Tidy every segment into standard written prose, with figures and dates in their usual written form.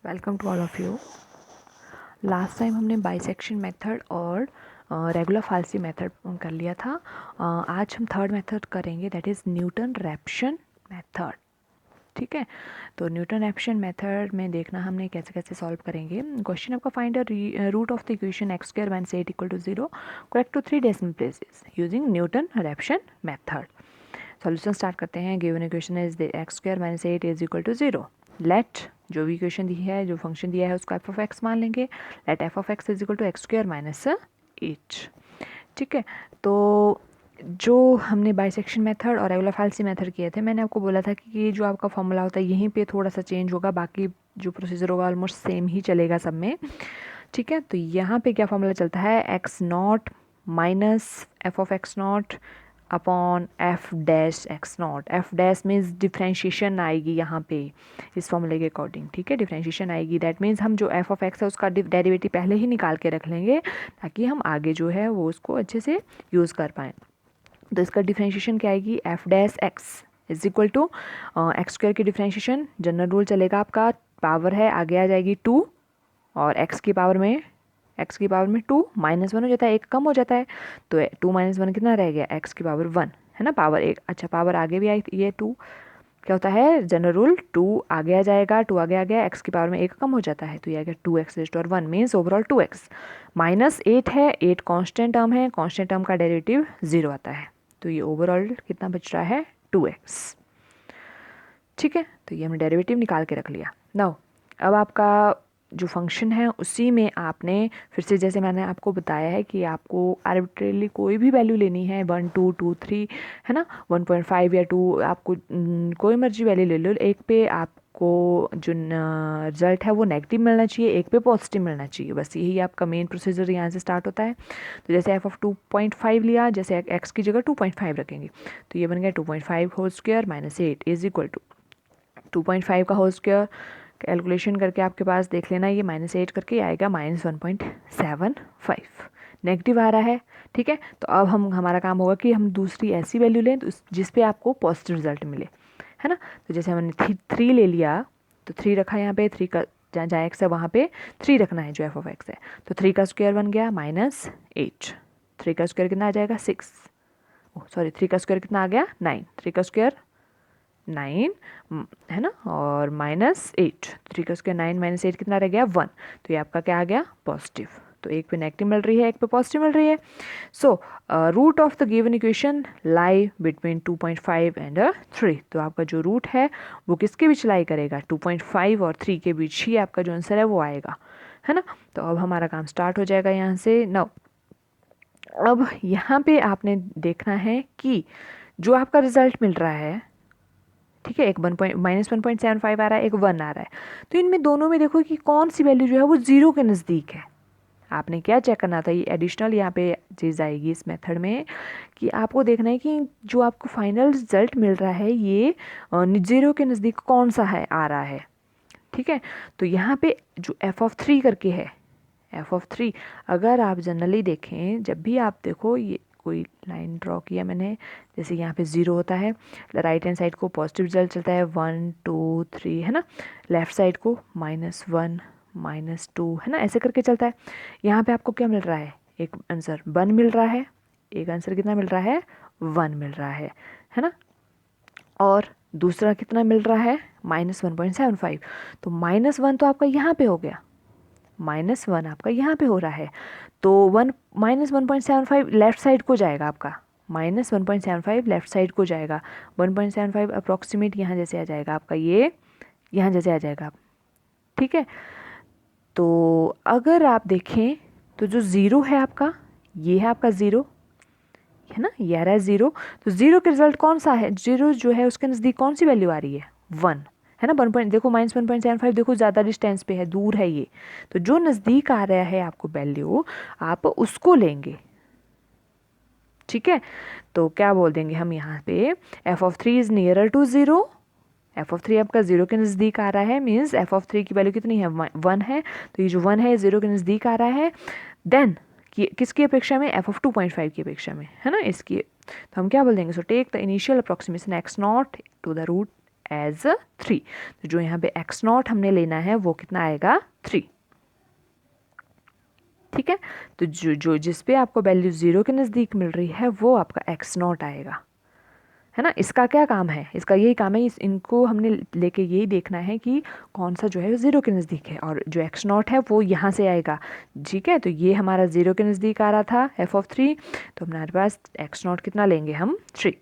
Welcome to all of you. Last time हमने bisection method और regular falsi method कर लिया था। आज हम थर्ड मेथड करेंगे, that is Newton Raphson method. ठीक है, तो न्यूटन रैप्शन मेथड में देखना हमने कैसे कैसे सॉल्व करेंगे। क्वेश्चन आपका find root of the equation x square minus 8 equal to 0 correct to 3 decimal places using Newton Raphson method. Solution start करते हैं। Given equation is x square minus 8 is equal to 0। Let जो भी equation दी है, जो function दिया है, उसको F of X मान लेंगे। Let F of X is equal to X square minus 8। ठीक है, तो जो हमने बाइसेक्शन मेथड और रेगुलर फाल्सी मेथड किए थे, मैंने आपको बोला था कि ये जो आपका फॉर्मूला होता है यहीं पे थोड़ा सा चेंज होगा, बाकी जो प्रोसीजर होगा ऑलमोस्ट सेम ही चलेगा सब में। ठीक है, तो यहाँ पे क्या फॉर्मूला चलता है, x not minus F of x not upon F dash x not. F dash means differentiation आएगी यहाँ पे इस फॉर्मूले के अकॉर्डिंग। ठीक है, डिफ्रेंशिएशन आएगी, दैट मीन्स हम जो एफ ऑफ एक्स है उसका डेरिवेटिव पहले ही निकाल के रख लेंगे ताकि हम आगे जो है वो उसको अच्छे से यूज़ कर पाएँ। तो इसका डिफ्रेंशिएशन क्या आएगी, F dash X is equal to X square की डिफ्रेंशिएशन, जनरल रूल चलेगा आपका, पावर है आगे आ जाएगी 2 और एक्स की पावर में 2 -1 हो जाता है, एक कम हो जाता है, तो 2 - 1 कितना रह गया, एक्स की पावर 1 है ना, पावर 1। अच्छा, पावर आगे भी आई, ये 2 क्या होता है, जनरल रूल 2 आगे आ जाएगा, 2 आगे आ गया, एक्स की पावर में एक कम हो जाता है, तो ये आ गया 2x raise to power 1 means overall 2x। -8 है, 8 कांस्टेंट टर्म है, कांस्टेंट टर्म का डेरिवेटिव 0 आता है, तो ये ओवरऑल कितना बच रहा है, 2x। ठीक है, तो ये हमने डेरिवेटिव निकाल के रख लिया। नाउ अब आपका जो फंक्शन है उसी में आपने फिर से, जैसे मैंने आपको बताया है कि आपको आर्बिट्रेरली कोई भी वैल्यू लेनी है, 1 2 2 3 है ना, 1.5 या 2, आपको कोई मर्जी वैल्यू ले लो। एक पे आपको जो रिजल्ट है वो नेगेटिव मिलना चाहिए, एक पे पॉजिटिव मिलना चाहिए, बस यही आपका मेन प्रोसीजर यहाँ से स्टार्ट होता है। तो जैसे एफ ऑफ 2.5 लिया, जैसे एक्स की जगह 2.5 रखेंगे, तो ये बन गया 2.5 whole square minus 8 is equal to 2.5 का होल स्क्वायर कैलकुलेशन करके आपके पास देख लेना, ये -8 करके आएगा -1.75, नेगेटिव आ रहा है। ठीक है, तो अब हमारा काम होगा कि हम दूसरी ऐसी वैल्यू लें तो जिस पे आपको पॉजिटिव रिजल्ट मिले, है ना। तो जैसे हमने 3 ले लिया, तो 3 रखा यहाँ पे, 3 का जहाँ एक्स है वहाँ पे 3 रखना है जो एफ ऑफ एक्स है, तो 3 का स्क्वायर बन गया -8। 3 का स्क्वायर कितना आ जाएगा 6, सॉरी 3 का स्क्वायर कितना आ गया 9, 3 का स्क्वायर 9 है ना, और -8, 3 का स्क्वायर 9 - 8 कितना रह गया 1, तो ये आपका क्या आ गया पॉजिटिव। तो एक पे नेगेटिव मिल रही है, एक पे पॉजिटिव मिल रही है। So root of the given equation lie between 2.5 and 3। तो आपका जो रूट है वो किसके बीच लाई करेगा, 2.5 और 3 के बीच ही आपका जो आंसर है वो आएगा, है ना। तो अब हमारा काम स्टार्ट हो जाएगा यहाँ से। नाउ अब यहाँ पे आपने देखना है कि जो आपका रिजल्ट मिल रहा है, ठीक है, एक -1.75 आ रहा है, एक 1 आ रहा है, तो इनमें दोनों में देखो कि कौन सी वैल्यू जो है वो 0 के नज़दीक है। आपने क्या चेक करना था, ये एडिशनल यहाँ पे चीज़ आएगी इस मेथड में, कि आपको देखना है कि जो आपको फाइनल रिजल्ट मिल रहा है ये 0 के नज़दीक कौन सा है आ रहा है। ठीक है, तो यहाँ पे जो एफ ऑफ 3 करके है, एफ ऑफ 3 अगर आप जनरली देखें, जब भी आप देखो ये कोई लाइन ड्रॉ किया मैंने, जैसे यहाँ पे 0 होता है, राइट हैंड साइड को पॉजिटिव रिजल्ट चलता है 1 2 3 है ना, लेफ्ट साइड को -1 -2 है ना, ऐसे करके चलता है। यहाँ पे आपको क्या मिल रहा है, एक आंसर 1 मिल रहा है, एक आंसर कितना मिल रहा है 1 मिल रहा है ना, और दूसरा कितना मिल रहा है -1.75। तो -1 तो आपका यहाँ पे हो गया, -1 आपका यहाँ पे हो रहा है, तो -1.75 लेफ्ट साइड को जाएगा आपका, -1.75 लेफ्ट साइड को जाएगा, 1.75 अप्रॉक्सीमेट यहाँ जैसे आ जाएगा आपका, ये यहाँ जैसे आ जाएगा। ठीक है, तो अगर आप देखें तो जो 0 है आपका, ये है आपका 0 है ना, ये आ रहा है 0, तो 0 के रिजल्ट कौन सा है, 0 जो है उसके नज़दीक कौन सी वैल्यू आ रही है 1 है ना, 1 पॉइंट देखो -1.75 देखो ज़्यादा डिस्टेंस पे है, दूर है ये, तो जो नज़दीक आ रहा है आपको वैल्यू आप उसको लेंगे। ठीक है, तो क्या बोल देंगे हम यहाँ पे, F of 3 is nearer to 0, F of 3 आपका 0 के नज़दीक आ रहा है, मीन्स एफ ऑफ 3 की वैल्यू कितनी है 1 है, तो ये जो 1 है 0 के नज़दीक आ रहा है। देन किसकी अपेक्षा में, एफ ऑफ 2.5 की अपेक्षा में, है ना, इसकी, तो हम क्या बोल देंगे, so take the initial approximation x0 to the root as 3। तो जो यहाँ पे x0 हमने लेना है वो कितना आएगा 3। ठीक है, तो जो जिस पे आपको वैल्यू 0 के नज़दीक मिल रही है वो आपका x0 आएगा, है ना। इसका क्या काम है, इसका यही काम है, इनको हमने लेके यही देखना है कि कौन सा जो है 0 के नज़दीक है, और जो x0 है वो यहाँ से आएगा। ठीक है, तो ये हमारा 0 के नज़दीक आ रहा था f(3), तो हमारे पास x0 कितना लेंगे हम 3।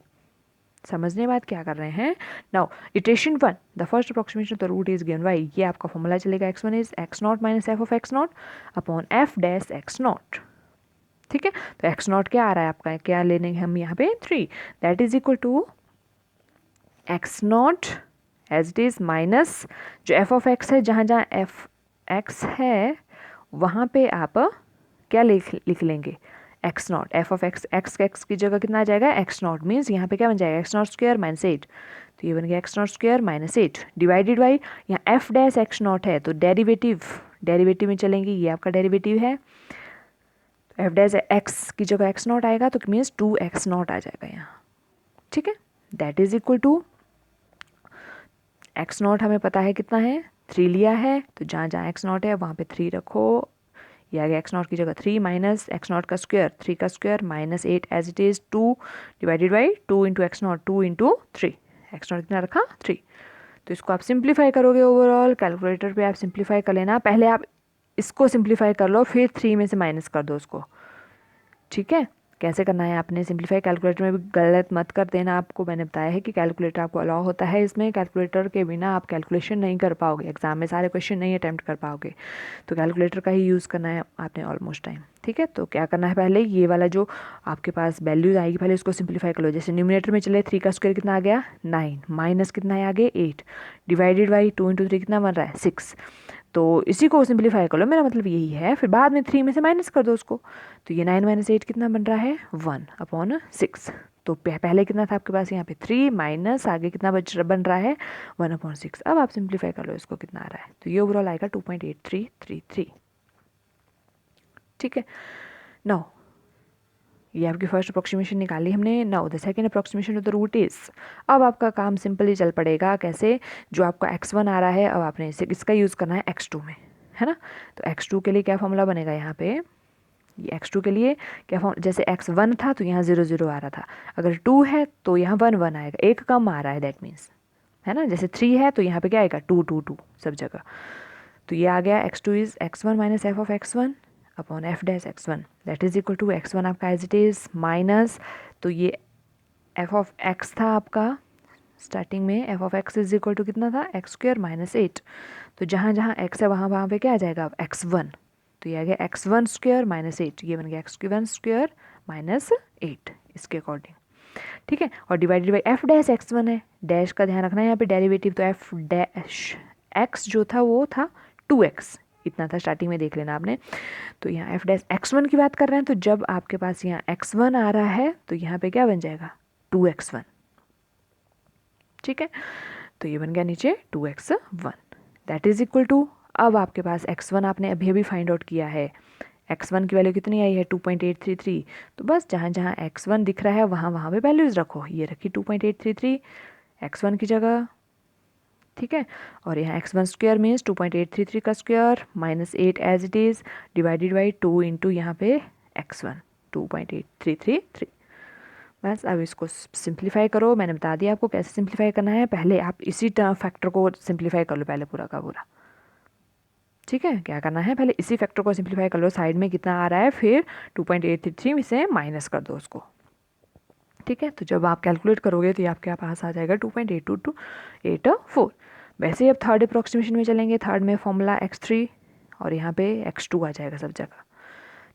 समझने बाद क्या कर रहे हैं, now iteration 1 the first approximation of the root is given by, ये आपका फॉर्मूला चलेगा x1 is x0 minus f of x0 upon f dash x0। ठीक है, तो x0 क्या आ रहा है आपका, क्या लेने हम यहाँ पे 3, that is equal to x0 as it is minus जो f ऑफ x है, जहाँ जहाँ f x है वहाँ पे आप क्या लिख लेंगे x0, f of x, x की जगह कितना आ जाएगा x0, मीन्स यहाँ पे क्या बन जाएगा x0 स्क्वायर माइनस 8, तो ये बन गया x0 square minus 8 divided by यहाँ f डैश x0 है, तो डेरिवेटिव में चलेंगे, ये आपका डेरिवेटिव है, f डैश x की जगह x0 आएगा तो मीन्स 2x0 आ जाएगा यहाँ। ठीक है, that is equal to x0 हमें पता है कितना है 3 लिया है, तो जहाँ जहाँ x0 है वहाँ पे 3 रखो, ये आ गया x0 की जगह 3 माइनस x0 का स्क्वायर 3 का square minus 8 as it is 2 divided by 2 into x0, 2 into 3, x0 कितना रखा 3। तो इसको आप सिंप्लीफाई करोगे, ओवरऑल कैलकुलेटर पे आप सिंप्लीफाई कर लेना, पहले आप इसको सिंप्लीफाई कर लो फिर 3 में से माइनस कर दो उसको। ठीक है, कैसे करना है आपने सिंप्लीफाई, कैलकुलेटर में भी गलत मत कर देना, आपको मैंने बताया है कि कैलकुलेटर आपको अलाउ होता है, इसमें कैलकुलेटर के बिना आप कैलकुलेशन नहीं कर पाओगे, एग्जाम में सारे क्वेश्चन नहीं अटैम्प्ट कर पाओगे, तो कैलकुलेटर का ही यूज़ करना है आपने ऑलमोस्ट टाइम। ठीक है, तो क्या करना है, पहले ये वाला जो आपके पास वैल्यूज आएगी पहले उसको सिंप्लीफाई कर लो। जैसे न्यूमिनेटर में चले 3 का स्क्वायर कितना आ गया 9 माइनस कितना है आगे 8 डिवाइडेड बाई 2 इंटू 3 कितना बन रहा है 6, तो इसी को सिंप्लीफाई कर लो, मेरा मतलब यही है, फिर बाद में 3 में से माइनस कर दो उसको, तो ये 9 माइनस 8 कितना बन रहा है 1/6। तो पहले कितना था आपके पास यहाँ पे 3 माइनस आगे कितना बन रहा है 1/6। अब आप सिंप्लीफाई कर लो इसको कितना आ रहा है, तो ये ओवरऑल आएगा 2.8333। ठीक है, नाउ ये आपकी फर्स्ट अप्रोक्सीमेशन निकाली हमने। Now the second approximation of the root is, अब आपका काम सिंपली चल पड़ेगा, कैसे, जो आपका x1 आ रहा है अब आपने इसका यूज़ करना है x2 में, है ना। तो x2 के लिए क्या फॉर्मूला बनेगा यहाँ पे, ये x2 के लिए क्या फॉर्म, जैसे x1 था तो यहाँ 0 0 आ रहा था, अगर 2 है तो यहाँ 1 1 आएगा, एक कम आ रहा है दैट मीन्स, है ना। जैसे 3 है तो यहाँ पे क्या आएगा 2 2 2 सब जगह, तो ये आ गया x2 is x1 minus f of x1 upon f dash x1 that is equal to x1 आपका एज इट इज माइनस, तो ये f ऑफ x था आपका स्टार्टिंग में, f of x is equal to कितना था x स्क्वायर माइनस 8, तो जहाँ जहाँ x है वहाँ वहाँ पे क्या आ जाएगा x1, तो ये आ गया x1 स्क्वायर माइनस 8, ये बन गया x1 स्क्वायर माइनस 8 इसके अकॉर्डिंग। ठीक है, और divided by f dash x1 है, डैश का ध्यान रखना है यहाँ पे डेरिवेटिव, तो f डैश x जो था वो था 2x, इतना था स्टार्टिंग में देख लेना आपने, तो यहाँ f डैश x1 की बात कर रहे हैं, तो जब आपके पास यहाँ x1 आ रहा है तो यहाँ पे क्या बन जाएगा 2x1। ठीक है, तो ये बन गया नीचे 2x1 that is equal to, अब आपके पास x1 आपने अभी अभी फाइंड आउट किया है, x1 की वैल्यू कितनी आई है 2.833, तो बस जहाँ जहाँ x1 दिख रहा है वहाँ वहाँ पे वैल्यूज़ रखो, ये रखी 2.833 x1 की जगह। ठीक है, और यहाँ x1 स्क्वायर मीन्स 2.833 का square minus 8 as it is divided by 2 into यहाँ पे x1 2.8333। बस अब इसको सिंप्लीफाई करो, मैंने बता दिया आपको कैसे सिंप्लीफाई करना है, पहले आप इसी फैक्टर को सिंप्लीफाई कर लो पहले पूरा का पूरा। ठीक है, क्या करना है, पहले इसी फैक्टर को सिंप्लीफाई कर लो, साइड में कितना आ रहा है फिर 2.833 में से माइनस कर दो उसको। ठीक है, तो जब आप कैलकुलेट करोगे तो ये आपके पास आ जाएगा 2.8284। वैसे ही अब थर्ड अप्रोक्सीमेशन में चलेंगे, थर्ड में फॉर्मूला x3 और यहाँ पे x2 आ जाएगा सब जगह।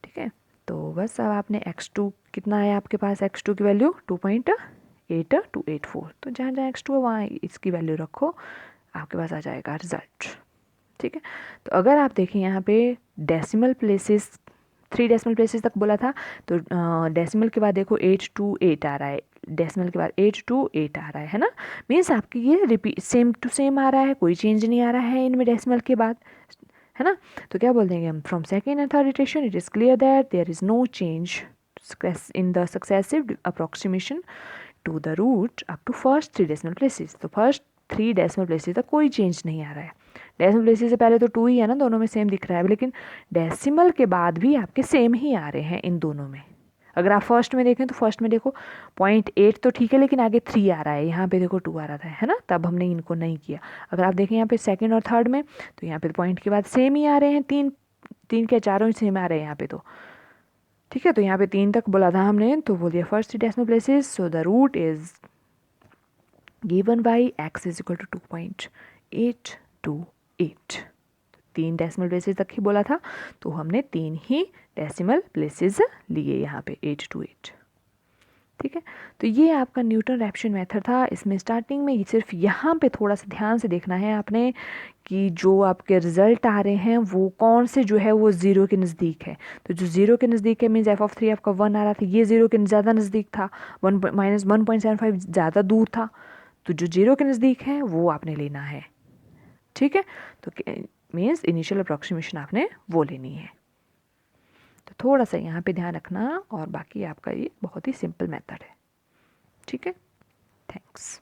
ठीक है, तो बस अब आपने x2 कितना है आपके पास, x2 की वैल्यू 2.8284, तो जहाँ जहाँ x2 है वहाँ इसकी वैल्यू रखो, आपके पास आ जाएगा रिजल्ट। ठीक है, तो अगर आप देखें यहाँ पे डेसिमल प्लेसेस 3 डेसिमल प्लेसेस तक बोला था, तो डेसिमल के बाद देखो 8 to 8 आ रहा है, डेसिमल के बाद 8 to 8 आ रहा है ना, मीन्स आपकी ये रिपीट सेम टू सेम आ रहा है, कोई चेंज नहीं आ रहा है इनमें डेसिमल के बाद, है ना। तो क्या बोल देंगे हम, from second and third iteration it is clear that there is no change in the successive approximation to the root up to first 3 decimal places. तो फर्स्ट 3 डेसिमल प्लेसेस तक कोई चेंज नहीं आ रहा है। डेसिमल प्लेसेस से पहले तो 2 ही है ना, दोनों में सेम दिख रहा है, लेकिन डेसिमल के बाद भी आपके सेम ही आ रहे हैं इन दोनों में। अगर आप फर्स्ट में देखें तो फर्स्ट में देखो 0.8 तो ठीक है, लेकिन आगे 3 आ रहा है, यहाँ पे देखो 2 आ रहा था, है ना, तब हमने इनको नहीं किया। अगर आप देखें यहाँ पे सेकंड और थर्ड में, तो यहाँ पे पॉइंट के बाद सेम ही आ रहे हैं, तीन के चारों ही सेम आ रहे हैं यहाँ पे तो, ठीक है। तो यहाँ पे 3 तक बोला था हमने, तो बोल दिया first decimal places, so the root is given by x is equal to 2.828। 3 decimal places तक ही बोला था, तो हमने 3 ही डेसिमल प्लेसेस लिए यहाँ पे 8 to 8, ठीक है। तो ये आपका न्यूटन रैप्शन मेथड था। इसमें स्टार्टिंग में सिर्फ यहाँ पे थोड़ा सा ध्यान से देखना है आपने कि जो आपके रिजल्ट आ रहे हैं वो कौन से जो है वो 0 के नज़दीक है। तो जो 0 के नज़दीक है मीन्स f(3) आपका 1 आ रहा था, ये 0 के ज़्यादा नज़दीक था, -1.75 ज़्यादा दूर था, तो जो 0 के नज़दीक है वो आपने लेना है, ठीक है। तो मीन्स इनिशियल अप्रॉक्सीमेशन आपने वो लेनी है। तो थोड़ा सा यहाँ पे ध्यान रखना, और बाकी आपका ये बहुत ही सिंपल मेथड है, ठीक है। थैंक्स।